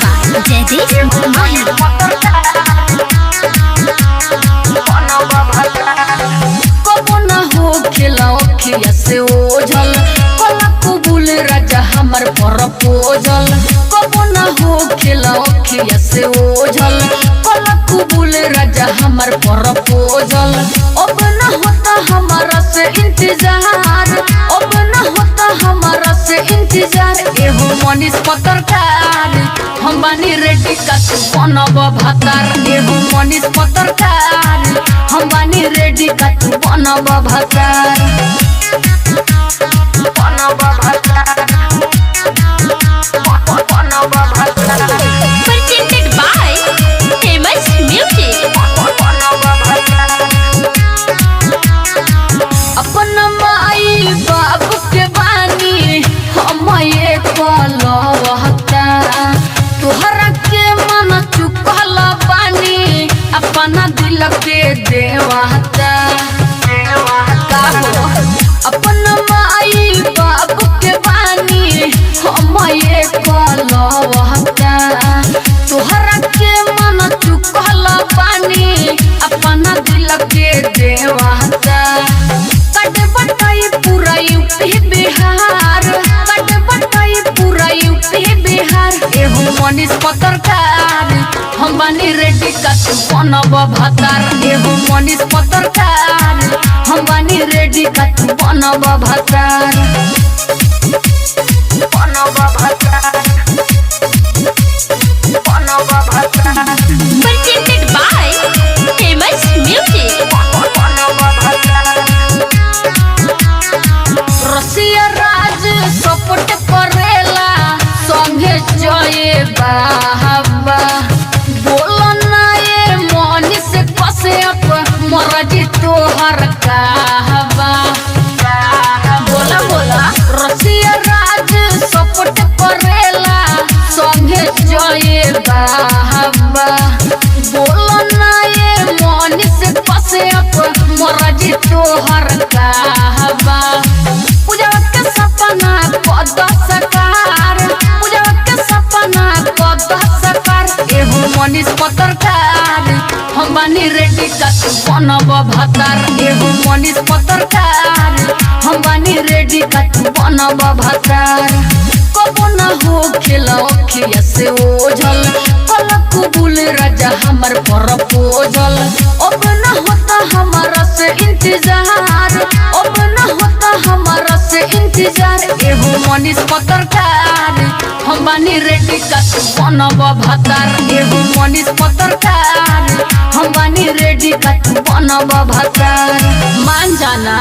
by Jaideep Mahi. कबो न हो खिलाओ खिया से ओझल कला कबूल राजा हमर प्रपोजल। कबो न हो खिलाओ खिया से ओझल कला कबूल राजा हमर प्रपोजल। अब न होता हमारा से इंतजार, अब न होता हमारा से इंतजार। एहो मनीष पत्रकार हम बानी रेडी का तू बनब भातार। एहो मनीष पत्रकार हम बानी रेडी का तू बनब भातार। बनब भातार, बनब भातार। Presented by Famous Music. अपन माई बाबू के बानी हम ये कहलता, तोहरा के मन चुकल बानी अपना दिल के देवता। अपन माई बाबू के बानी हम ये कहलता, तोहरा के मन चुकल बानी अपना दिल के देवता। कट बटाई पूरा यूपी बिहार, कट बटाई पूरा यूपी बिहार। एहो मनीष पत्रकार हम बानी रेडी का तू बनब भातार। एहो मनीष पत्रकार हम बानी रेडी का तू बनब भातार। बनब भातार, बनब भातार। Presented by Famous Music. रसिया राज सपोर्ट करेला संगे जय बाबा। बोला ना ये मनीष कसे अप मरजी तोहर कहबा। बोला बोला रसिया राज सपोर्ट करेला संगे जय बाबा। बोला ना ये मनीष कसे अप मरजी तोहर कहबा। पूजा के सपना कद सकार, पूजा के सपना कद सकार। एहो मनीष पत्रकार हम बानी रेडी का तू बनब भातार। एहो मनीष पत्रकार हम बानी रेडी का तू बनब भातार। कबो न हो खिलाओ खिया से ओझल कला कबूल राजा हमर प्रपोजल। अब न होता हमारा से इंतजार, अब न होता हमारा से इंतजार। एहो मनीष पत्रकार हम बानी रेडी का तू बनब भातार। एहो मनीष पत्रकार हम बानी रेडी का तू बनब भातार। मान जाना।